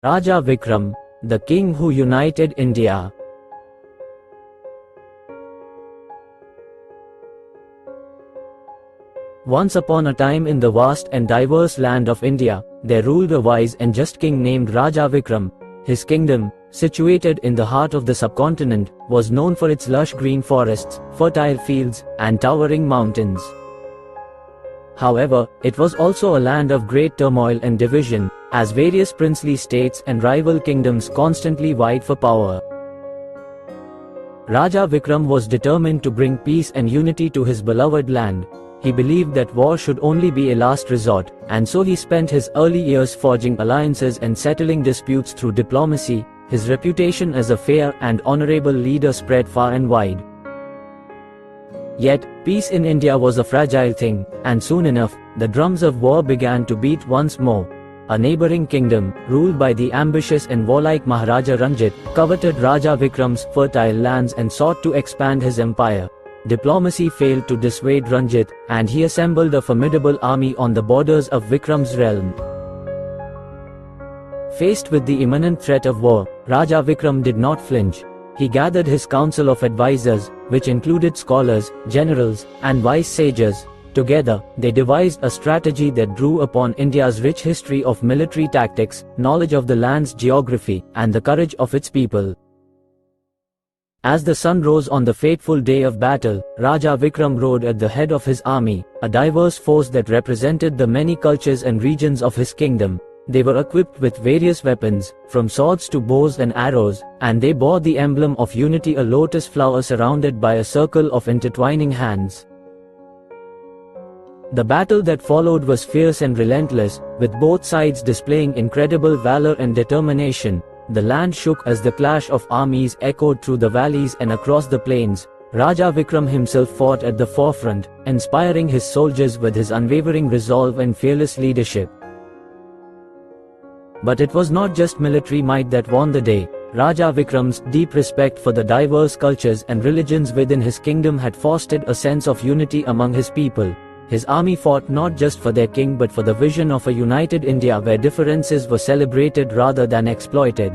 Raja Vikram, the king who united India. Once upon a time in the vast and diverse land of India, there ruled a wise and just king named Raja Vikram. His kingdom, situated in the heart of the subcontinent, was known for its lush green forests, fertile fields, and towering mountains. However, it was also a land of great turmoil and division, as various princely states and rival kingdoms constantly vied for power. Raja Vikram was determined to bring peace and unity to his beloved land. He believed that war should only be a last resort, and so he spent his early years forging alliances and settling disputes through diplomacy. His reputation as a fair and honorable leader spread far and wide. Yet, peace in India was a fragile thing, and soon enough, the drums of war began to beat once more. A neighboring kingdom, ruled by the ambitious and warlike Maharaja Ranjit, coveted Raja Vikram's fertile lands and sought to expand his empire. Diplomacy failed to dissuade Ranjit, and he assembled a formidable army on the borders of Vikram's realm. Faced with the imminent threat of war, Raja Vikram did not flinch. He gathered his council of advisors, which included scholars, generals, and wise sages. Together, they devised a strategy that drew upon India's rich history of military tactics, knowledge of the land's geography, and the courage of its people. As the sun rose on the fateful day of battle, Raja Vikram rode at the head of his army, a diverse force that represented the many cultures and regions of his kingdom. They were equipped with various weapons, from swords to bows and arrows, and they bore the emblem of unity, a lotus flower surrounded by a circle of intertwining hands. The battle that followed was fierce and relentless, with both sides displaying incredible valor and determination. The land shook as the clash of armies echoed through the valleys and across the plains. Raja Vikram himself fought at the forefront, inspiring his soldiers with his unwavering resolve and fearless leadership. But it was not just military might that won the day. Raja Vikram's deep respect for the diverse cultures and religions within his kingdom had fostered a sense of unity among his people. His army fought not just for their king but for the vision of a united India where differences were celebrated rather than exploited.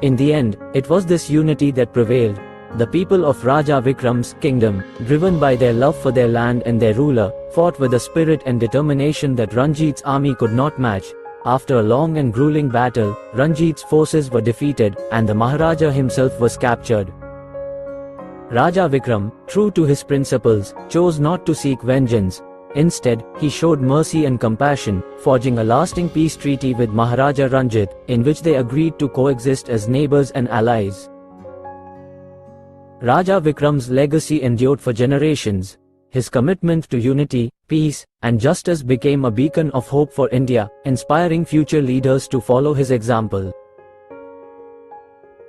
In the end, it was this unity that prevailed. The people of Raja Vikram's kingdom, driven by their love for their land and their ruler, fought with a spirit and determination that Ranjit's army could not match. After a long and grueling battle, Ranjit's forces were defeated, and the Maharaja himself was captured. Raja Vikram, true to his principles, chose not to seek vengeance. Instead, he showed mercy and compassion, forging a lasting peace treaty with Maharaja Ranjit, in which they agreed to coexist as neighbors and allies. Raja Vikram's legacy endured for generations. His commitment to unity, peace, and justice became a beacon of hope for India, inspiring future leaders to follow his example.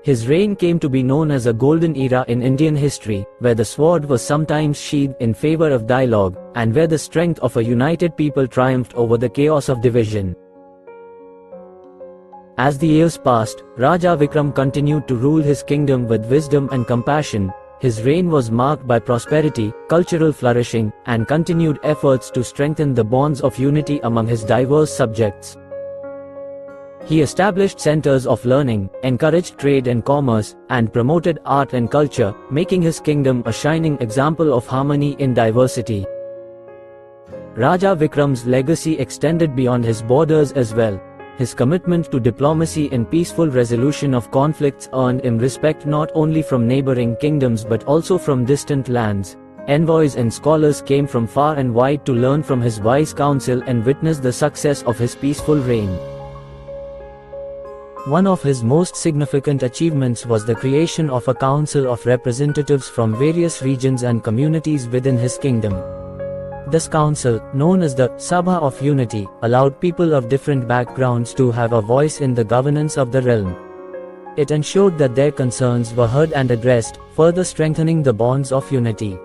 His reign came to be known as a golden era in Indian history, where the sword was sometimes sheathed in favor of dialogue, and where the strength of a united people triumphed over the chaos of division. As the years passed, Raja Vikram continued to rule his kingdom with wisdom and compassion. His reign was marked by prosperity, cultural flourishing, and continued efforts to strengthen the bonds of unity among his diverse subjects. He established centers of learning, encouraged trade and commerce, and promoted art and culture, making his kingdom a shining example of harmony in diversity. Raja Vikram's legacy extended beyond his borders as well. His commitment to diplomacy and peaceful resolution of conflicts earned him respect not only from neighboring kingdoms but also from distant lands. Envoys and scholars came from far and wide to learn from his wise counsel and witness the success of his peaceful reign. One of his most significant achievements was the creation of a council of representatives from various regions and communities within his kingdom. This council, known as the Sabha of Unity, allowed people of different backgrounds to have a voice in the governance of the realm. It ensured that their concerns were heard and addressed, further strengthening the bonds of unity.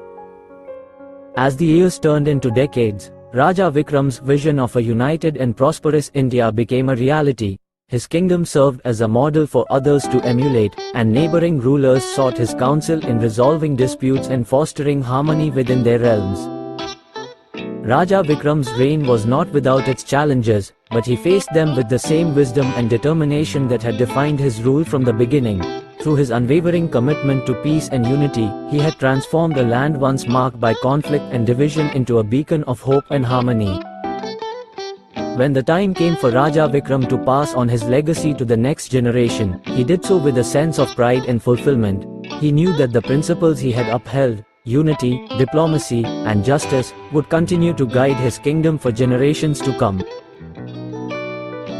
As the years turned into decades, Raja Vikram's vision of a united and prosperous India became a reality. His kingdom served as a model for others to emulate, and neighboring rulers sought his counsel in resolving disputes and fostering harmony within their realms. Raja Vikram's reign was not without its challenges. but he faced them with the same wisdom and determination that had defined his rule from the beginning. Through his unwavering commitment to peace and unity, he had transformed a land once marked by conflict and division into a beacon of hope and harmony. When the time came for Raja Vikram to pass on his legacy to the next generation, he did so with a sense of pride and fulfillment. He knew that the principles he had upheld, unity, diplomacy, and justice, would continue to guide his kingdom for generations to come.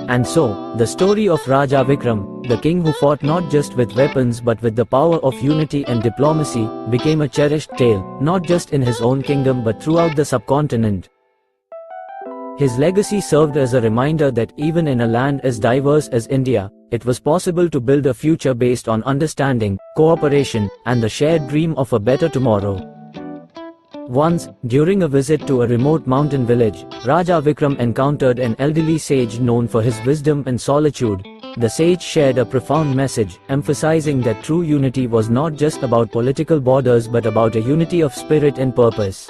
And so, the story of Raja Vikram, the king who fought not just with weapons but with the power of unity and diplomacy, became a cherished tale, not just in his own kingdom but throughout the subcontinent. His legacy served as a reminder that even in a land as diverse as India, it was possible to build a future based on understanding, cooperation, and the shared dream of a better tomorrow. Once, during a visit to a remote mountain village, Raja Vikram encountered an elderly sage known for his wisdom and solitude. The sage shared a profound message, emphasizing that true unity was not just about political borders but about a unity of spirit and purpose.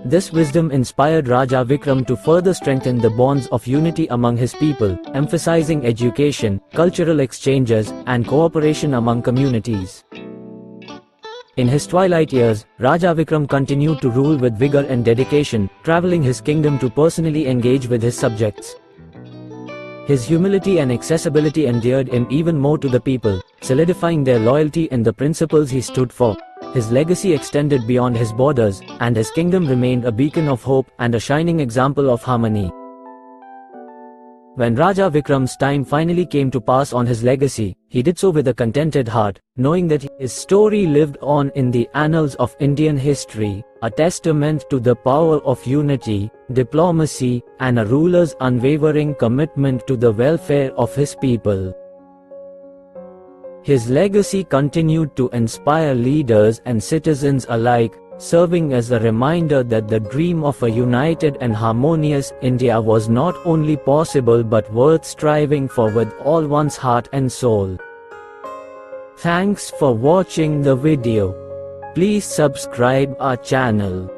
This wisdom inspired Raja Vikram to further strengthen the bonds of unity among his people, emphasizing education, cultural exchanges, and cooperation among communities. In his twilight years, Raja Vikram continued to rule with vigor and dedication, traveling his kingdom to personally engage with his subjects. His humility and accessibility endeared him even more to the people, solidifying their loyalty in the principles he stood for. His legacy extended beyond his borders, and his kingdom remained a beacon of hope and a shining example of harmony. When Raja Vikram's time finally came to pass on his legacy, he did so with a contented heart, knowing that his story lived on in the annals of Indian history, a testament to the power of unity, diplomacy, and a ruler's unwavering commitment to the welfare of his people. His legacy continued to inspire leaders and citizens alike, serving as a reminder that the dream of a united and harmonious India was not only possible but worth striving for with all one's heart and soul. Thanks for watching the video. Please subscribe our channel.